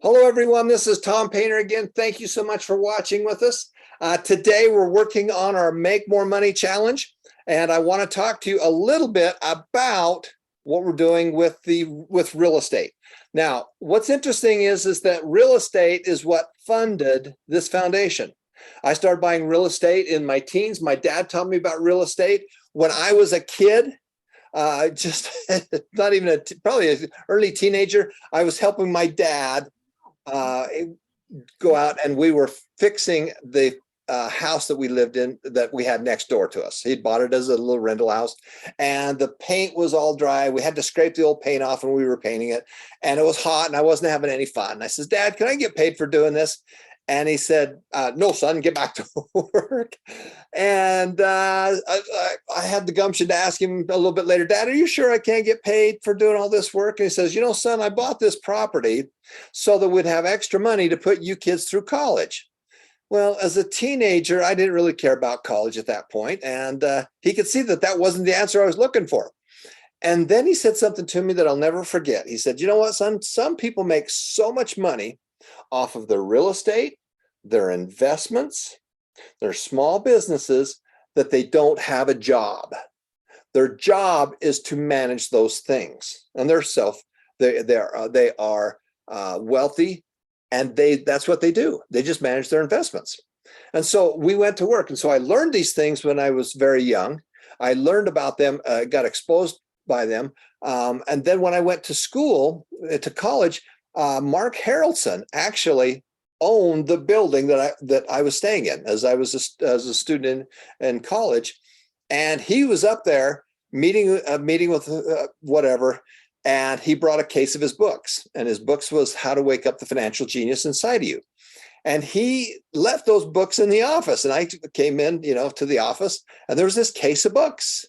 Hello, everyone. This is Tom Painter again. Thank you so much for watching with us. Today, we're working on our Make More Money Challenge, and I want to talk to you a little bit about what we're doing with real estate. Now, what's interesting is that real estate is what funded this foundation. I started buying real estate in my teens. My dad taught me about real estate when I was a kid. Just not even probably an early teenager. I was helping my dad go out, and we were fixing the house that we lived in that we had next door to us. He'd bought it as a little rental house, and the paint was all dry. We had to scrape the old paint off when we were painting it, and it was hot, and I wasn't having any fun. And I says, "Dad, can I get paid for doing this?" And he said, "No, son, get back to work." And I had the gumption to ask him a little bit later, "Dad, are you sure I can't get paid for doing all this work?" And he says, "Son, I bought this property so that we'd have extra money to put you kids through college." Well, as a teenager, I didn't really care about college at that point, and he could see that that wasn't the answer I was looking for. And then he said something to me that I'll never forget. He said, "You know what, son? Some people make so much money off of their real estate, their investments, their small businesses, that they don't have a job. Their job is to manage those things, and they are wealthy, and that's what they do. They just manage their investments." And so we went to work, and so I learned these things when I was very young. I learned about them, got exposed by them, and then when I went to school, to college, Mark Harrelson actually owned the building that I was staying in as as a student in college, and he was up there meeting with whatever, and he brought a case of his books, and his books was How to Wake Up the Financial Genius Inside of You. And he left those books in the office, and I came in, to the office, and there was this case of books.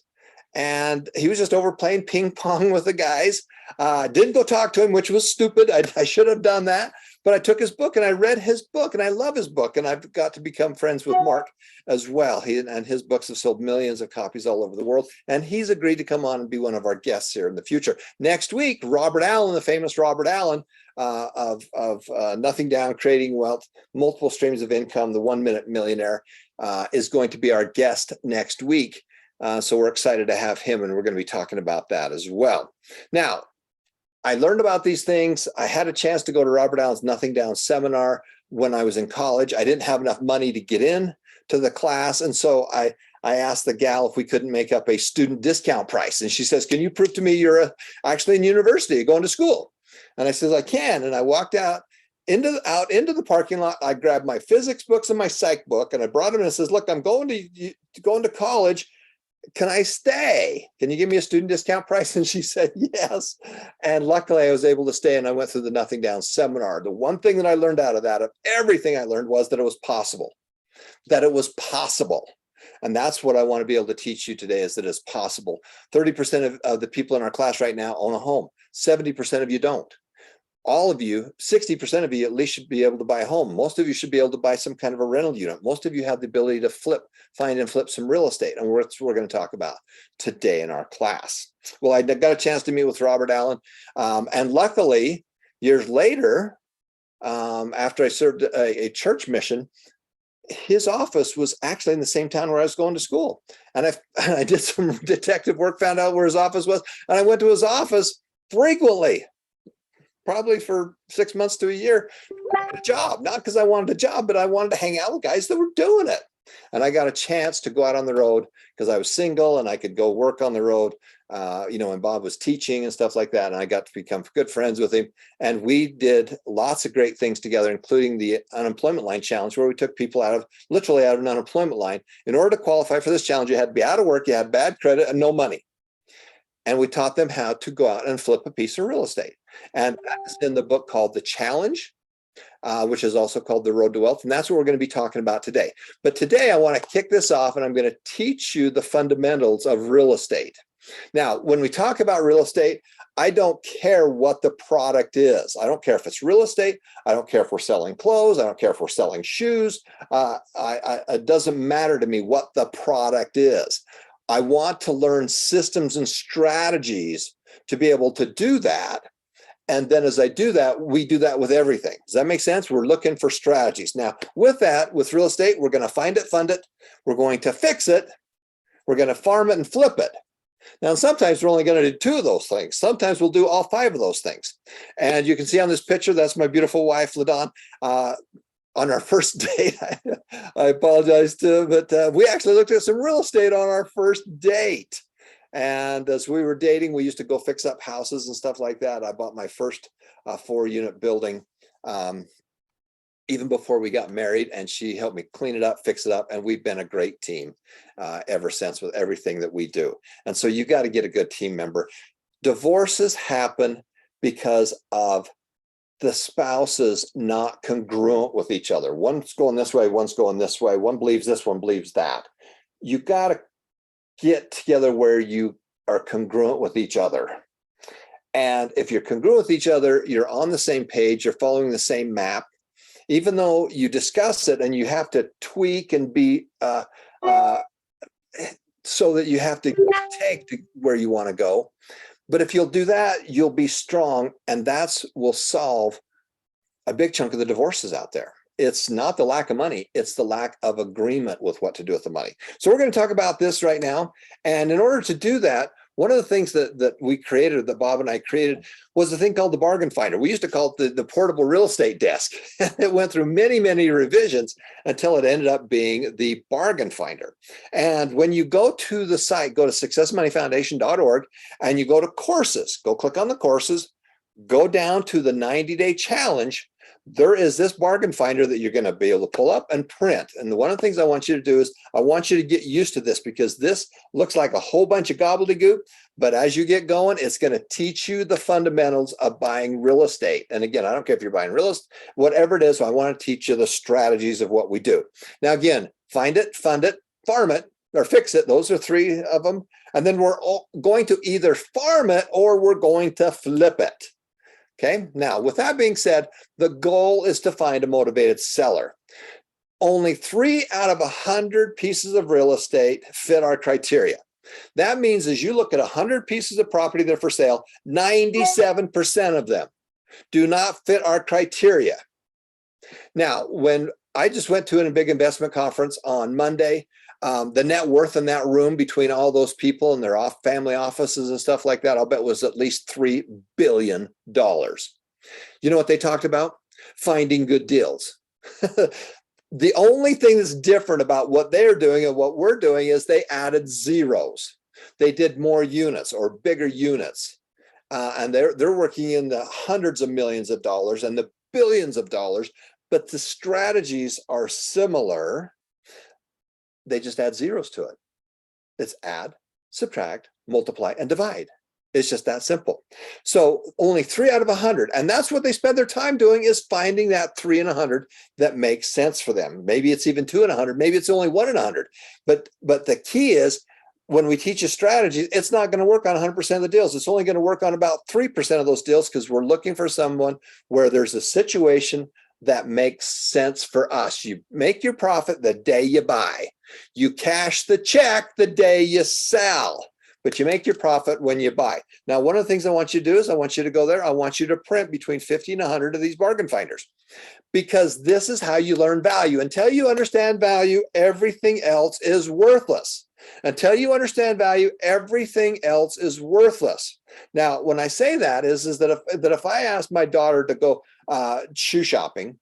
And he was just over playing ping pong with the guys. Didn't go talk to him, which was stupid. I should have done that. But I took his book and I read his book, and I love his book. And I've got to become friends with Mark as well. His books have sold millions of copies all over the world. And he's agreed to come on and be one of our guests here in the future. Next week, Robert Allen, the famous Robert Allen of Nothing Down, Creating Wealth, Multiple Streams of Income, the 1 Minute Millionaire, is going to be our guest next week. So we're excited to have him, and we're going to be talking about that as well. Now, I learned about these things. I had a chance to go to Robert Allen's Nothing Down seminar when I was in college. I didn't have enough money to get in to the class, and so I asked the gal if we couldn't make up a student discount price. And she says, "Can you prove to me you're actually in university, going to school?" And I says, "I can." And I walked out into the parking lot. I grabbed my physics books and my psych book, and I brought them, and I says, "Look, I'm going to college. Can I stay? Can you give me a student discount price?" And she said, "Yes." And luckily I was able to stay, and I went through the Nothing Down seminar. The one thing that I learned out of that, of everything I learned, was that it was possible, And that's what I want to be able to teach you today, is that it's possible. 30% of the people in our class right now own a home. 70% of you don't. All of you, 60% of you at least, should be able to buy a home. Most of you should be able to buy some kind of a rental unit. Most of you have the ability to find and flip some real estate. And that's what we're going to talk about today in our class. Well, I got a chance to meet with Robert Allen. And luckily, years later, after I served a church mission, his office was actually in the same town where I was going to school. And I did some detective work, found out where his office was. And I went to his office frequently, probably for 6 months to a year, a job, not because I wanted a job, but I wanted to hang out with guys that were doing it. And I got a chance to go out on the road because I was single, and I could go work on the road, and Bob was teaching and stuff like that. And I got to become good friends with him. And we did lots of great things together, including the Unemployment Line Challenge, where we took people literally out of an unemployment line. In order to qualify for this challenge, you had to be out of work, you had bad credit, and no money. And we taught them how to go out and flip a piece of real estate. And that's in the book called The Challenge, which is also called The Road to Wealth. And that's what we're going to be talking about today. But today I want to kick this off, and I'm going to teach you the fundamentals of real estate. Now, when we talk about real estate, I don't care what the product is. I don't care if it's real estate. I don't care if we're selling clothes. I don't care if we're selling shoes. It doesn't matter to me what the product is. I want to learn systems and strategies to be able to do that. And then as I do that, we do that with everything. Does that make sense? We're looking for strategies. Now, with that, with real estate, we're going to find it, fund it. We're going to fix it. We're going to farm it and flip it. Now, sometimes we're only going to do 2 of those things. Sometimes we'll do all 5 of those things. And you can see on this picture, that's my beautiful wife, LaDon. On our first date, I apologize to, but we actually looked at some real estate on our first date. And as we were dating, we used to go fix up houses and stuff like that. I bought my first 4-unit building even before we got married, and she helped me clean it up, fix it up, and we've been a great team ever since with everything that we do. And so you got to get a good team member. Divorces happen because of the spouses not congruent with each other. One's going this way, one's going this way. One believes this, one believes that. You got to get together where you are congruent with each other. And if you're congruent with each other, you're on the same page, you're following the same map, even though you discuss it and you have to tweak and be so that you have to take to where you want to go. But if you'll do that, you'll be strong, and that's will solve a big chunk of the divorces out there. It's not the lack of money, it's the lack of agreement with what to do with the money. So we're going to talk about this right now. And in order to do that, one of the things that we created, that Bob and I created, was a thing called the bargain finder. We used to call it the portable real estate desk. It went through many, many revisions until it ended up being the bargain finder. And when you go to the site, go to successmoneyfoundation.org, and you go to courses, go click on the courses, go down to the 90-day challenge. There is this bargain finder that you're going to be able to pull up and print. And one of the things I want you to do is I want you to get used to this, because this looks like a whole bunch of gobbledygook. But as you get going, it's going to teach you the fundamentals of buying real estate. And again, I don't care if you're buying real estate, whatever it is, I want to teach you the strategies of what we do. Now, again, find it, fund it, farm it, or fix it. Those are 3 of them. And then we're going to either farm it or we're going to flip it. Okay, now with that being said, the goal is to find a motivated seller. Only 3 out of 100 pieces of real estate fit our criteria. That means as you look at 100 pieces of property that are for sale, 97% of them do not fit our criteria. Now, when I just went to a big investment conference on Monday, the net worth in that room between all those people and their family offices and stuff like that, I'll bet was at least $3 billion. You know what they talked about? Finding good deals. The only thing that's different about what they're doing and what we're doing is they added zeros. They did more units or bigger units. And they're working in the hundreds of millions of dollars and the billions of dollars, but the strategies are similar. They just add zeros to it. It's add, subtract, multiply, and divide. It's just that simple. So only 3 out of 100. And that's what they spend their time doing, is finding that 3 in 100 that makes sense for them. Maybe it's even 2 in 100. Maybe it's only 1 in 100. But the key is, when we teach you strategies, it's not going to work on 100% of the deals. It's only going to work on about 3% of those deals, because we're looking for someone where there's a situation that makes sense for us. You make your profit the day you buy. You cash the check the day you sell, but you make your profit when you buy. Now, one of the things I want you to do is I want you to go there. I want you to print between 50 and 100 of these bargain finders, because this is how you learn value. Until you understand value, everything else is worthless. Until you understand value, everything else is worthless. Now, when I say that is that if I asked my daughter to go shoe shopping,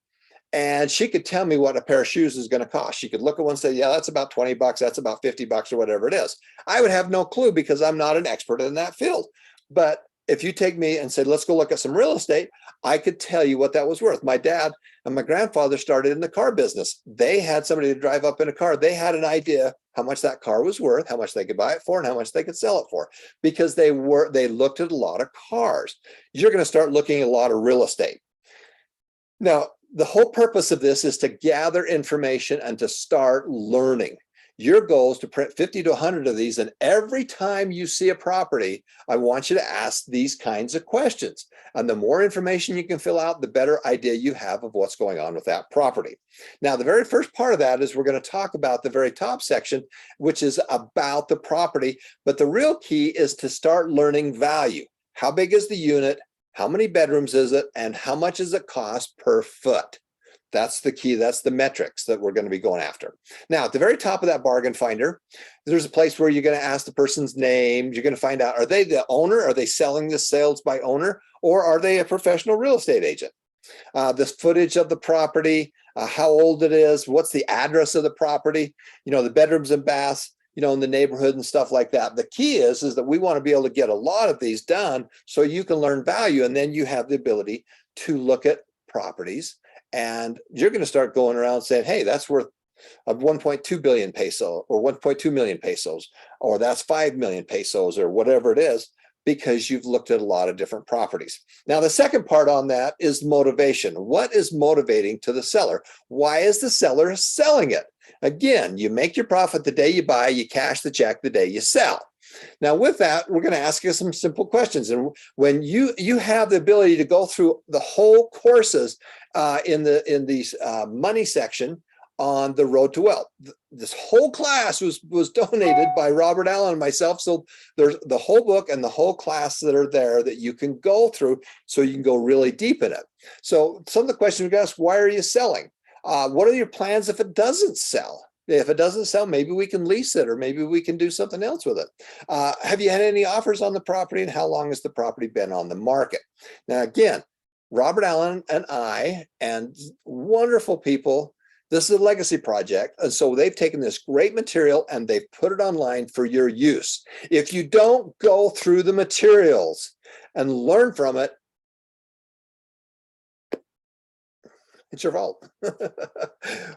and she could tell me what a pair of shoes is going to cost, she could look at one and say, yeah, that's about 20 bucks, that's about 50 bucks, or whatever it is. I would have no clue, because I'm not an expert in that field. But if you take me and said, let's go look at some real estate, I could tell you what that was worth. My dad and my grandfather started in the car business. They had somebody to drive up in a car. They had an idea how much that car was worth, how much they could buy it for, and how much they could sell it for, because they looked at a lot of cars. You're going to start looking at a lot of real estate. Now, the whole purpose of this is to gather information and to start learning. Your goal is to print 50 to 100 of these, and every time you see a property, I want you to ask these kinds of questions. And the more information you can fill out, the better idea you have of what's going on with that property. Now, the very first part of that is we're going to talk about the very top section, which is about the property. But the real key is to start learning value. How big is the unit? How many bedrooms is it? And how much does it cost per foot? That's the key. That's the metrics that we're going to be going after. Now, at the very top of that bargain finder, there's a place where you're going to ask the person's name. You're going to find out, are they the owner? Are they selling the sales by owner? Or are they a professional real estate agent? The footage of the property, how old it is, what's the address of the property, the bedrooms and baths, in the neighborhood and stuff like that. The key is that we want to be able to get a lot of these done so you can learn value, and then you have the ability to look at properties, and you're going to start going around saying, hey, that's worth 1.2 billion peso or 1.2 million pesos, or that's 5 million pesos or whatever it is, because you've looked at a lot of different properties. Now, the second part on that is motivation. What is motivating to the seller? Why is the seller selling it? Again, you make your profit the day you buy, you cash the check the day you sell. Now, with that, we're going to ask you some simple questions. And when you have the ability to go through the whole courses in the money section on the Road to Wealth. This whole class was donated by Robert Allen and myself. So there's the whole book and the whole class that are there that you can go through so you can go really deep in it. So some of the questions we ask, why are you selling? What are your plans if it doesn't sell? If it doesn't sell, maybe we can lease it, or maybe we can do something else with it. Have you had any offers on the property, and how long has the property been on the market? Now, again, Robert Allen and I and wonderful people, this is a legacy project. And so they've taken this great material and they've put it online for your use. If you don't go through the materials and learn from it, it's your fault.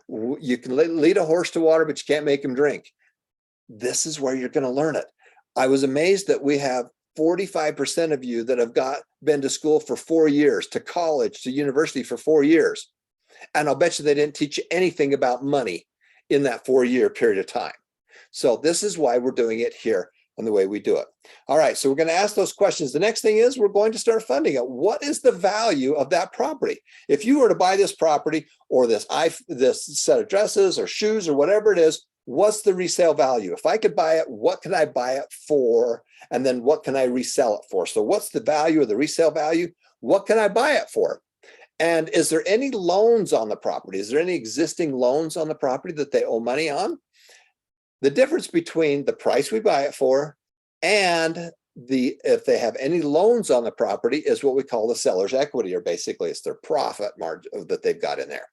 You can lead a horse to water, but you can't make him drink. This is where you're going to learn it. I was amazed that we have 45% of you that have been to school for 4 years, to college, to university for 4 years. And I'll bet you they didn't teach you anything about money in that 4-year period of time. So this is why we're doing it here and the way we do it. All right, so we're going to ask those questions. The next thing is we're going to start funding it. What is the value of that property? If you were to buy this property or this set of dresses or shoes or whatever it is, what's the resale value? If I could buy it, what can I buy it for? And then what can I resell it for? So what's the value of the resale value? What can I buy it for? And is there any loans on the property? Is there any existing loans on the property that they owe money on? The difference between the price we buy it for and if they have any loans on the property is what we call the seller's equity, or basically it's their profit margin that they've got in there.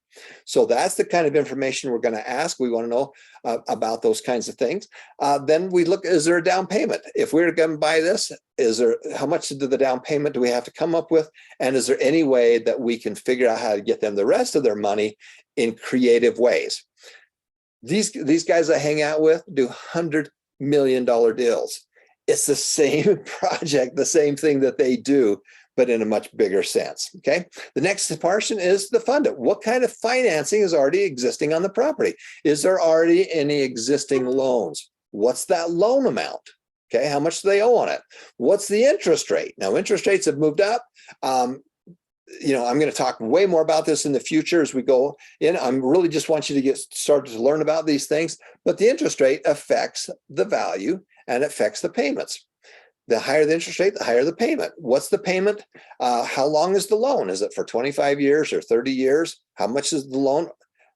So that's the kind of information we're going to ask. We want to know about those kinds of things. Then we look, is there a down payment? If we're going to buy this, how much do the down payment do we have to come up with? And is there any way that we can figure out how to get them the rest of their money in creative ways? These guys I hang out with do $100 million deals. It's the same project, the same thing that they do, but in a much bigger sense. Okay. The next portion is the fund it. What kind of financing is already existing on the property? Is there already any existing loans? What's that loan amount? Okay. How much do they owe on it? What's the interest rate? Now, interest rates have moved up. I'm going to talk way more about this in the future as we go in. I'm really just want you to get started to learn about these things, but the interest rate affects the value and affects the payments. The higher the interest rate, the higher the payment. What's the payment? How long is the loan? Is it for 25 years or 30 years? How much is the loan,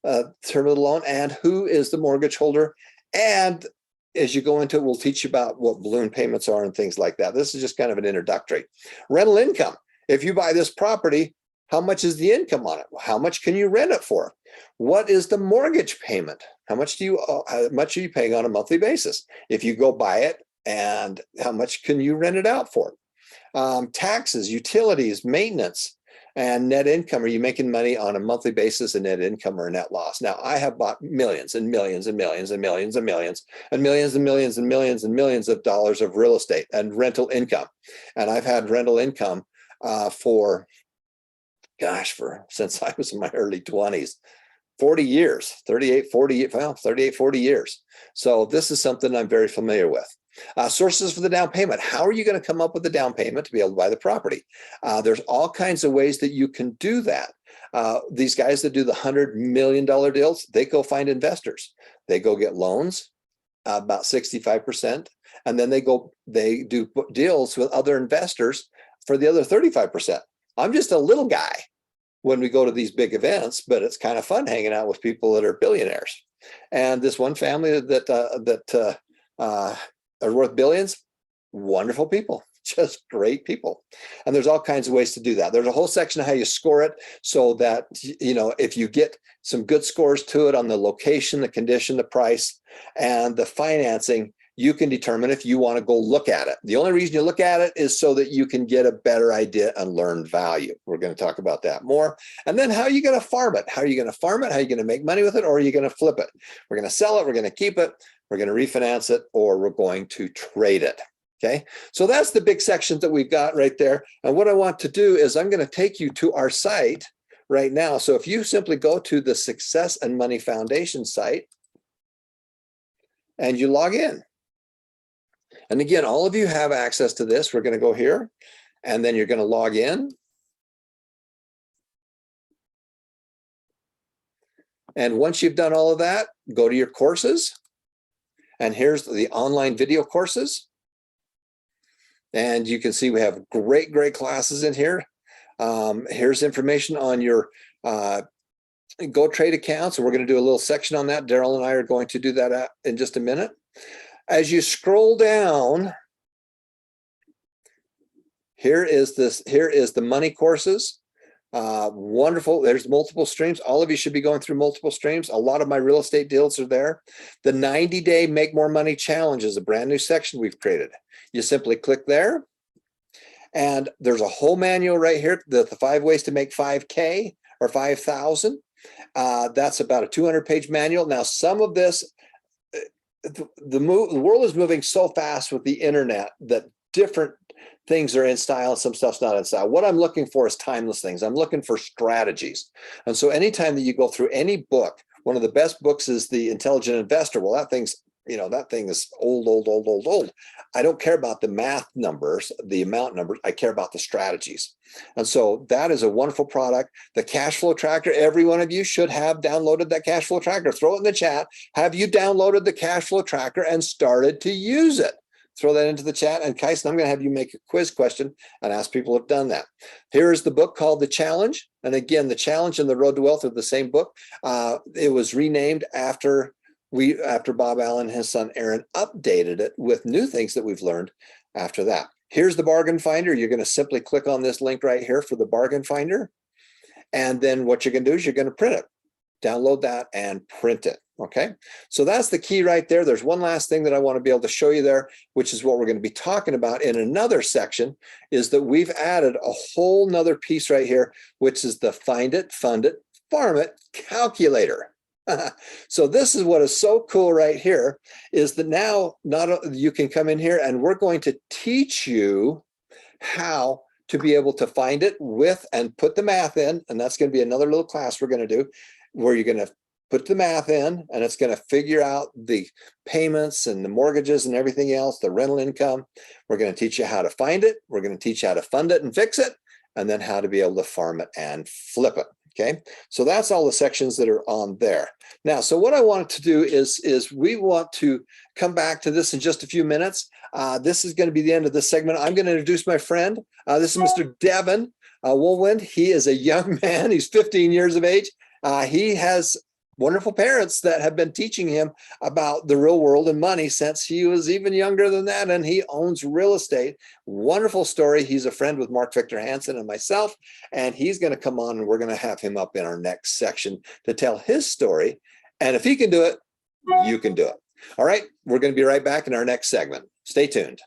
term of the loan, and who is the mortgage holder? And as you go into it, we'll teach you about what balloon payments are and things like that. This is just kind of an introductory. Rental income. If you buy this property, how much is the income on it? How much can you rent it for? What is the mortgage payment? How much are you paying on a monthly basis? If you go buy it, and how much can you rent it out for? Taxes, utilities, maintenance, and net income. Are you making money on a monthly basis, a net income or a net loss? Now, I have bought millions and millions and millions and millions and millions and millions and millions and millions and millions of dollars of real estate and rental income. And I've had rental income since I was in my early 20s, 40 years, 40 years. So this is something I'm very familiar with. Sources for the down payment. How are you going to come up with the down payment to be able to buy the property? There's all kinds of ways that you can do that. These guys that do the $100 million deals, they go find investors. They go get loans, about 65%. And then they do deals with other investors for the other 35%. I'm just a little guy when we go to these big events, but it's kind of fun hanging out with people that are billionaires. And this one family that are worth billions, wonderful people, just great people. And there's all kinds of ways to do that. There's a whole section of how you score it so that, you know, if you get some good scores to it on the location, the condition, the price, and the financing, you can determine if you want to go look at it. The only reason you look at it is so that you can get a better idea and learn value. We're going to talk about that more. And then how are you going to farm it? How are you going to farm it? How are you going to make money with it? Or are you going to flip it? We're going to sell it. We're going to keep it. We're going to refinance it, or we're going to trade it. Okay, so that's the big sections that we've got right there. And what I want to do is I'm going to take you to our site right now. So if you simply go to the Success and Money Foundation site and you log in, and again, all of you have access to this. We're going to go here, and then you're going to log in. And once you've done all of that, go to your courses. And here's the online video courses. And you can see we have great, great classes in here. Here's information on your GoTrade accounts. And we're going to do a little section on that. Daryl and I are going to do that in just a minute. As you scroll down, here is the money courses. Wonderful. There's multiple streams. All of you should be going through multiple streams. A lot of my real estate deals are there. The 90-day Make More Money Challenge is a brand new section we've created. You simply click there, and there's a whole manual right here, the 5 ways to make 5K or 5,000. That's about a 200-page manual. Now, some of this, the world is moving so fast with the internet that different things are in style and some stuff's not in style. What I'm looking for is timeless things. I'm looking for strategies. And so anytime that you go through any book, one of the best books is The Intelligent Investor. Well, that thing's, you know, that thing is old. I don't care about the math numbers, the amount numbers. I care about the strategies. And so that is a wonderful product. The cash flow tracker, every one of you should have downloaded that cash flow tracker. Throw it in the chat. Have you downloaded the cash flow tracker and started to use it? Throw that into the chat. And Kyson, I'm going to have you make a quiz question and ask people who have done that. Here is the book called The Challenge. And again, The Challenge and The Road to Wealth are the same book. It was renamed after Bob Allen and his son Aaron updated it with new things that we've learned after that. Here's the bargain finder. You're going to simply click on this link right here for the bargain finder. And then what you're going to do is you're going to print it. Download that and print it. Okay, so that's the key right there. There's one last thing that I want to be able to show you there, which is what we're going to be talking about in another section, is that we've added a whole nother piece right here, which is the Find It, Fund It, Farm It calculator. So this is what is so cool right here, is that now you can come in here and we're going to teach you how to be able to find it with and put the math in. And that's going to be another little class we're going to do, where you're going to put the math in, and it's going to figure out the payments and the mortgages and everything else, the rental income. We're going to teach you how to find it. We're going to teach you how to fund it and fix it, and then how to be able to farm it and flip it. Okay, so that's all the sections that are on there. Now, so what I wanted to do is we want to come back to this in just a few minutes. This is going to be the end of this segment. I'm going to introduce my friend. This is Mr. Devin Woolwind. He is a young man. He's 15 years of age. He has wonderful parents that have been teaching him about the real world and money since he was even younger than that, and he owns real estate. Wonderful story. He's a friend with Mark Victor Hansen and myself, and he's going to come on, and we're going to have him up in our next section to tell his story. And if he can do it, you can do it. All right, we're going to be right back in our next segment. Stay tuned.